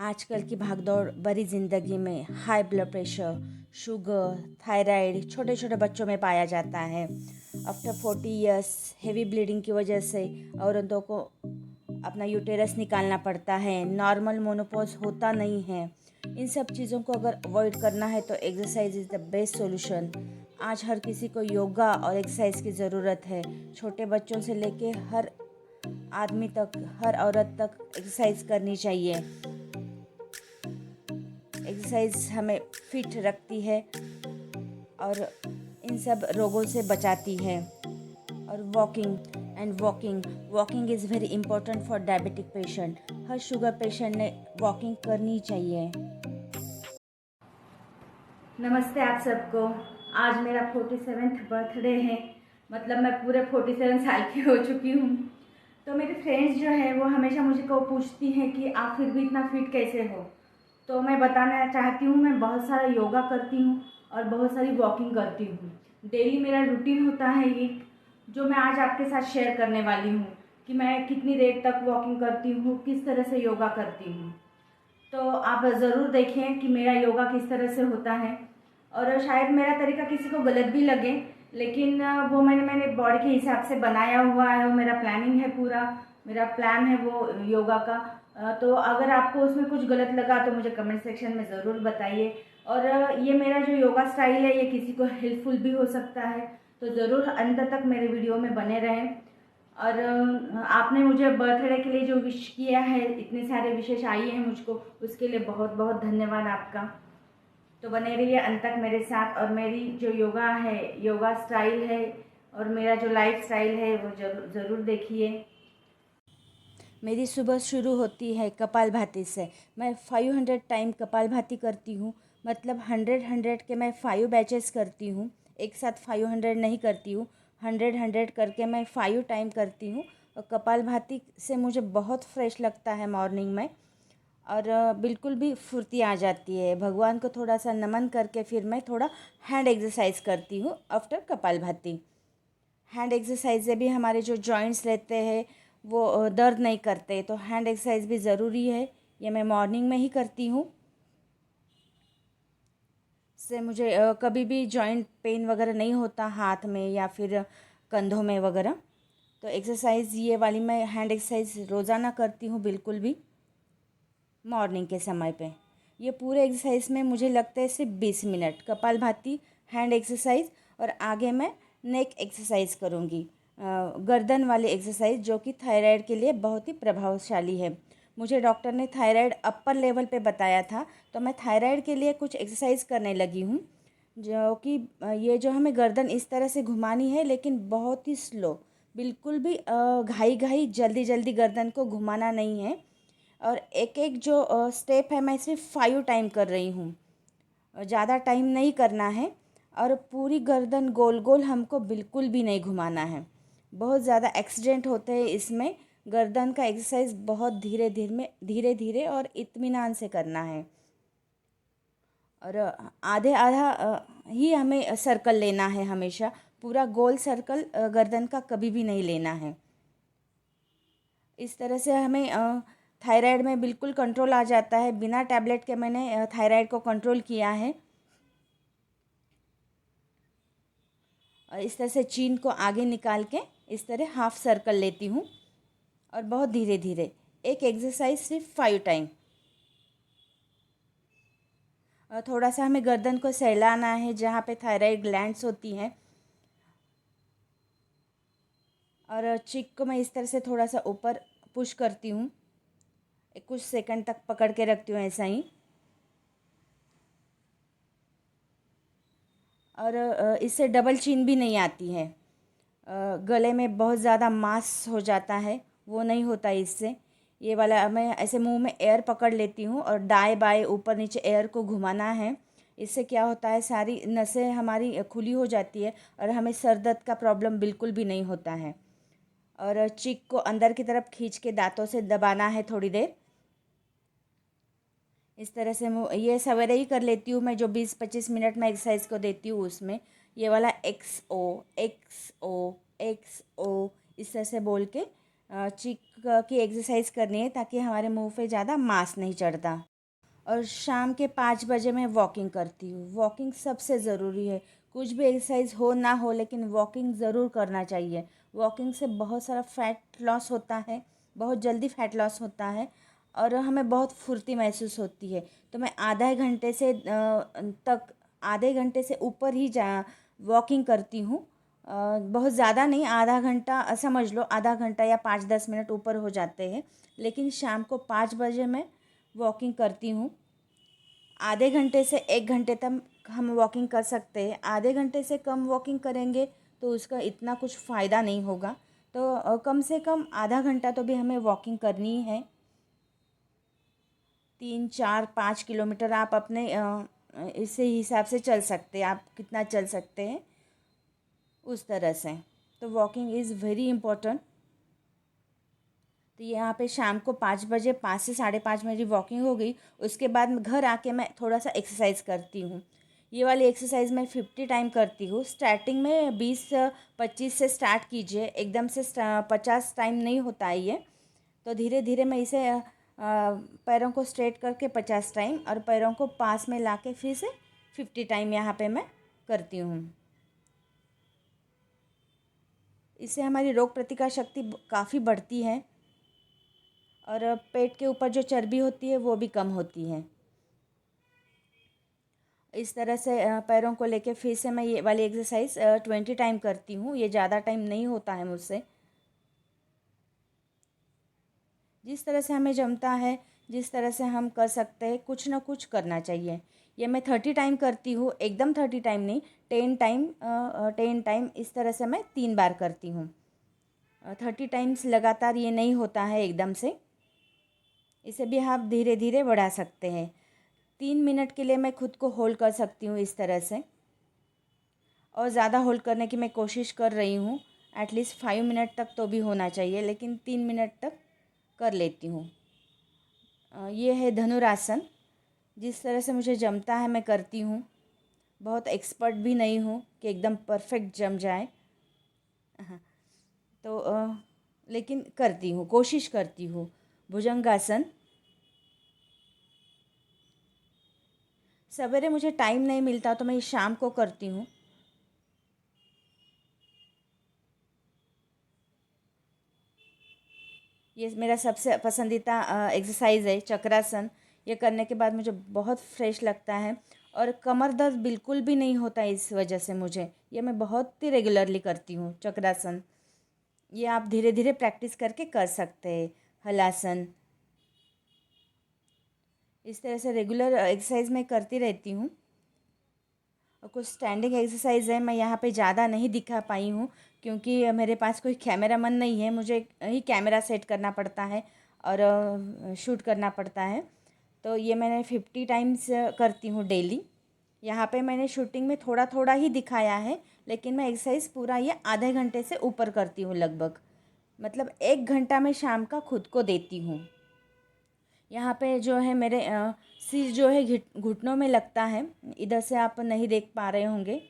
आजकल की भागदौड़ भरी ज़िंदगी में high blood pressure, sugar, thyroid छोटे छोटे बच्चों में पाया जाता है। आफ्टर 40 इयर्स हेवी ब्लीडिंग की वजह से औरतों को अपना यूटेरस निकालना पड़ता है। नॉर्मल मोनोपॉज होता नहीं है। इन सब चीज़ों को अगर अवॉइड करना है तो exercise is the best solution. आज हर किसी को योगा और एक्सरसाइज की ज़रूरत है। छोटे बच्चों से लेके हर आदमी तक, हर औरत तक एक्सरसाइज करनी चाहिए। एक्सरसाइज हमें फिट रखती है और इन सब रोगों से बचाती है। और walking is very important for diabetic patient. Her sugar patient ने वॉकिंग करनी चाहिए। नमस्ते आप सबको। आज मेरा 47वां बर्थडे है, मतलब मैं पूरे 47 साल की हो चुकी हूँ। तो मेरी फ्रेंड्स जो है वो हमेशा मुझे को पूछती हैं कि आप फिर भी इतना फिट कैसे हो। तो मैं बताना चाहती हूँ, मैं बहुत सारा योगा करती हूँ और बहुत सारी वॉकिंग करती हूँ। डेली मेरा रूटीन होता है ये, जो मैं आज आपके साथ शेयर करने वाली हूँ कि मैं कितनी देर तक वॉकिंग करती हूँ, किस तरह से योगा करती हूँ। तो आप ज़रूर देखें कि मेरा योगा किस तरह से होता है। और शायद मेरा तरीका किसी को गलत भी लगे, लेकिन वो मैंने बॉडी के हिसाब से बनाया हुआ है। वो मेरा प्लानिंग है, पूरा मेरा प्लान है वो योगा का। तो अगर आपको उसमें कुछ गलत लगा तो मुझे कमेंट सेक्शन में ज़रूर बताइए। और ये मेरा जो योगा स्टाइल है ये किसी को हेल्पफुल भी हो सकता है, तो ज़रूर अंत तक मेरे वीडियो में बने रहें। और आपने मुझे बर्थडे के लिए जो विश किया है, इतने सारे विशेष आई हैं मुझको, उसके लिए बहुत बहुत धन्यवाद आपका। तो बने रहिए अंत तक मेरे साथ। और मेरी जो योगा है, योगा स्टाइल है और मेरा जो लाइफ स्टाइल है वो ज़रूर देखिए। मेरी सुबह शुरू होती है कपालभाति से। मैं 500 टाइम कपालभाति करती हूँ, मतलब 100 के मैं 5 बैचेस करती हूँ। एक साथ 500 नहीं करती हूँ, 100 करके मैं 5 टाइम करती हूँ। और कपालभाति से मुझे बहुत फ्रेश लगता है मॉर्निंग में, और बिल्कुल भी फुर्ती आ जाती है। भगवान को थोड़ा सा नमन करके फिर मैं थोड़ा हैंड एक्सरसाइज करती हूँ आफ्टर कपालभाति। हैंड एक्सरसाइज से भी हमारे जो जॉइंट्स रहते हैं वो दर्द नहीं करते, तो हैंड एक्सरसाइज भी ज़रूरी है। ये मैं मॉर्निंग में ही करती हूँ। इससे मुझे कभी भी जॉइंट पेन वगैरह नहीं होता हाथ में या फिर कंधों में वगैरह। तो एक्सरसाइज ये वाली मैं हैंड एक्सरसाइज रोज़ाना करती हूँ, बिल्कुल भी मॉर्निंग के समय पे। ये पूरे एक्सरसाइज में मुझे लगता है सिर्फ 20 मिनट। कपालभाति, हैंड एक्सरसाइज और आगे मैं नेक एक्सरसाइज करूँगी, गर्दन वाली एक्सरसाइज, जो कि थायराइड के लिए बहुत ही प्रभावशाली है। मुझे डॉक्टर ने थायराइड अपर लेवल पे बताया था, तो मैं थायराइड के लिए कुछ एक्सरसाइज करने लगी हूँ, जो कि ये जो हमें गर्दन इस तरह से घुमानी है, लेकिन बहुत ही स्लो, बिल्कुल भी घाई घाई जल्दी जल्दी गर्दन को घुमाना नहीं है। और एक एक जो स्टेप है मैं सिर्फ 5 टाइम कर रही हूँ, ज़्यादा टाइम नहीं करना है। और पूरी गर्दन गोल गोल हमको बिल्कुल भी नहीं घुमाना है। बहुत ज़्यादा एक्सीडेंट होते हैं इसमें। गर्दन का एक्सरसाइज बहुत धीरे धीरे और इत्मीनान से करना है। और आधे आधा ही हमें सर्कल लेना है हमेशा। पूरा गोल सर्कल गर्दन का कभी भी नहीं लेना है। इस तरह से हमें थायराइड में बिल्कुल कंट्रोल आ जाता है। बिना टैबलेट के मैंने थायराइड को कंट्रोल किया है। और इस तरह से चीन को आगे निकाल के इस तरह हाफ सर्कल लेती हूँ, और बहुत धीरे धीरे एक एक्सरसाइज सिर्फ 5 टाइम। और थोड़ा सा हमें गर्दन को सहलाना है जहाँ पे थायराइड ग्लैंड्स होती हैं। और चिक को मैं इस तरह से थोड़ा सा ऊपर पुश करती हूँ, कुछ सेकंड तक पकड़ के रखती हूँ ऐसा ही। और इससे डबल चिन भी नहीं आती है। गले में बहुत ज़्यादा मांस हो जाता है, वो नहीं होता इससे। ये वाला मैं ऐसे मुंह में एयर पकड़ लेती हूँ और दाएं बाएं ऊपर नीचे एयर को घुमाना है। इससे क्या होता है, सारी नसें हमारी खुली हो जाती है और हमें सर दर्द का प्रॉब्लम बिल्कुल भी नहीं होता है। और चीक को अंदर की तरफ खींच के दांतों से दबाना है थोड़ी देर। इस तरह से ये सवेरे ही कर लेती हूँ मैं, जो 20-25 मिनट में एक्सरसाइज को देती हूँ उसमें। ये वाला एक्स ओ इस तरह से बोल के चीक की एक्सरसाइज करनी है, ताकि हमारे मुंह पे ज़्यादा मांस नहीं चढ़ता। और शाम के 5 बजे मैं वॉकिंग करती हूँ। वॉकिंग सबसे ज़रूरी है, कुछ भी एक्सरसाइज हो ना हो लेकिन वॉकिंग ज़रूर करना चाहिए। वॉकिंग से बहुत सारा फैट लॉस होता है, बहुत जल्दी फैट लॉस होता है और हमें बहुत फुर्ती महसूस होती है। तो मैं आधे घंटे से ऊपर ही वॉकिंग करती हूँ। बहुत ज़्यादा नहीं, आधा घंटा समझ लो, आधा घंटा या 5-10 मिनट ऊपर हो जाते हैं। लेकिन शाम को 5 बजे मैं वॉकिंग करती हूँ। आधे घंटे से 1 घंटे तक हम वॉकिंग कर सकते हैं। आधे घंटे से कम वॉकिंग करेंगे तो उसका इतना कुछ फ़ायदा नहीं होगा। तो कम से कम आधा घंटा तो भी हमें वॉकिंग करनी है। 3-4-5 किलोमीटर आप अपने इसी हिसाब से चल सकते हैं, आप कितना चल सकते हैं उस तरह से। तो वॉकिंग इज़ वेरी इम्पोर्टेंट। तो यहाँ पे शाम को 5 बजे 5 से 5:30 मेरी वॉकिंग हो गई। उसके बाद घर आके मैं थोड़ा सा एक्सरसाइज करती हूँ। ये वाली एक्सरसाइज मैं 50 टाइम करती हूँ। स्टार्टिंग में 20-25 से स्टार्ट कीजिए, एकदम से 50 टाइम नहीं होता है ये। तो धीरे धीरे मैं इसे पैरों को स्ट्रेट करके 50 टाइम और पैरों को पास में लाके फिर से 50 टाइम यहाँ पे मैं करती हूँ। इससे हमारी रोग प्रतिकार शक्ति काफ़ी बढ़ती है और पेट के ऊपर जो चर्बी होती है वो भी कम होती है। इस तरह से पैरों को लेके फिर से मैं ये वाली एक्सरसाइज 20 टाइम करती हूँ। ये ज़्यादा टाइम नहीं होता है मुझसे। जिस तरह से हमें जमता है, जिस तरह से हम कर सकते हैं, कुछ ना कुछ करना चाहिए। ये मैं 30 टाइम करती हूँ, एकदम 30 टाइम नहीं, 10 टाइम इस तरह से मैं 3 बार करती हूँ। 30 टाइम्स लगातार ये नहीं होता है एकदम से, इसे भी आप धीरे धीरे बढ़ा सकते हैं। 3 मिनट के लिए मैं खुद को होल्ड कर सकती हूँ इस तरह से, और ज़्यादा होल्ड करने की मैं कोशिश कर रही हूँ। एटलीस्ट 5 मिनट तक तो भी होना चाहिए, लेकिन 3 मिनट तक कर लेती हूँ। ये है धनुरासन। जिस तरह से मुझे जमता है मैं करती हूँ। बहुत एक्सपर्ट भी नहीं हूँ कि एकदम परफेक्ट जम जाए। हाँ, तो लेकिन करती हूँ, कोशिश करती हूँ। भुजंगासन। सवेरे मुझे टाइम नहीं मिलता तो मैं शाम को करती हूँ। ये मेरा सबसे पसंदीदा एक्सरसाइज है, चक्रासन। ये करने के बाद मुझे बहुत फ्रेश लगता है और कमर दर्द बिल्कुल भी नहीं होता इस वजह से मुझे। ये मैं बहुत ही रेगुलरली करती हूँ चक्रासन। ये आप धीरे धीरे प्रैक्टिस करके कर सकते हैं। हलासन। इस तरह से रेगुलर एक्सरसाइज मैं करती रहती हूँ। और कुछ स्टैंडिंग एक्सरसाइज है, मैं यहाँ पे ज़्यादा नहीं दिखा पाई हूँ क्योंकि मेरे पास कोई कैमरामैन नहीं है। मुझे ही कैमरा सेट करना पड़ता है और शूट करना पड़ता है। तो ये मैंने 50 टाइम्स करती हूँ डेली। यहाँ पे मैंने शूटिंग में थोड़ा थोड़ा ही दिखाया है, लेकिन मैं एक्सरसाइज पूरा ये आधे घंटे से ऊपर करती हूँ लगभग। मतलब 1 घंटा मैं शाम का खुद को देती हूँ। यहाँ पे जो है मेरे सिर जो है घुटनों में लगता है। इधर से आप नहीं देख पा रहे होंगे।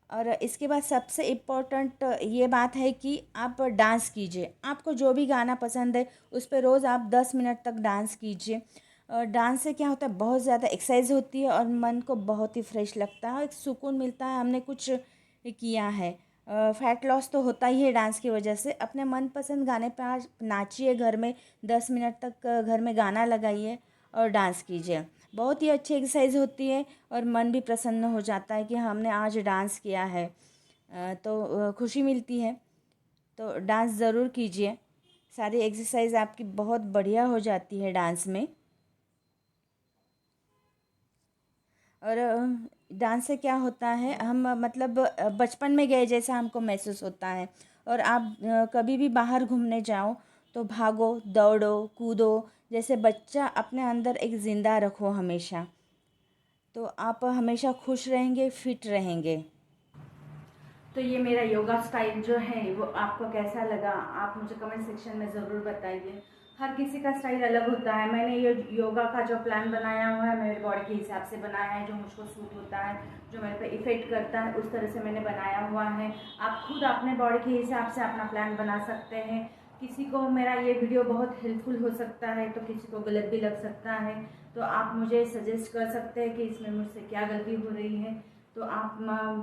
और इसके बाद सबसे इम्पोर्टेंट ये बात है कि आप डांस कीजिए। आपको जो भी गाना पसंद है उस पर रोज़ आप 10 मिनट तक डांस कीजिए। डांस से क्या होता है, बहुत ज़्यादा एक्सरसाइज होती है और मन को बहुत ही फ्रेश लगता है, एक सुकून मिलता है, हमने कुछ किया है। फैट लॉस तो होता ही है डांस की वजह से। अपने मनपसंद गाने पर आज नाचिए घर में, 10 मिनट तक घर में गाना लगाइए और डांस कीजिए। बहुत ही अच्छी एक्सरसाइज होती है और मन भी प्रसन्न हो जाता है कि हमने आज डांस किया है। तो खुशी मिलती है। तो डांस ज़रूर कीजिए। सारी एक्सरसाइज आपकी बहुत बढ़िया हो जाती है डांस में। और डांस से क्या होता है, हम मतलब बचपन में गए जैसा हमको महसूस होता है। और आप कभी भी बाहर घूमने जाओ तो भागो दौड़ो कूदो, जैसे बच्चा अपने अंदर एक ज़िंदा रखो हमेशा, तो आप हमेशा खुश रहेंगे, फिट रहेंगे। तो ये मेरा योगा स्टाइल जो है वो आपको कैसा लगा, आप मुझे कमेंट सेक्शन में ज़रूर बताइए। हर किसी का स्टाइल अलग होता है। मैंने ये योगा का जो प्लान बनाया हुआ है मेरे बॉडी के हिसाब से बनाया है, जो मुझको सूट होता है, जो मेरे पे इफ़ेक्ट करता है, उस तरह से मैंने बनाया हुआ है। आप खुद अपने बॉडी के हिसाब से अपना प्लान बना सकते हैं। किसी को मेरा ये वीडियो बहुत हेल्पफुल हो सकता है तो किसी को गलत भी लग सकता है। तो आप मुझे सजेस्ट कर सकते हैं कि इसमें मुझसे क्या गलती हो रही है। तो आप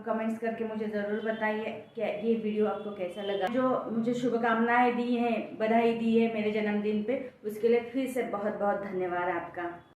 कमेंट्स करके मुझे ज़रूर बताइए कि ये वीडियो आपको कैसा लगा। जो मुझे शुभकामनाएं दी हैं, बधाई दी है मेरे जन्मदिन पे, उसके लिए फिर से बहुत बहुत धन्यवाद आपका।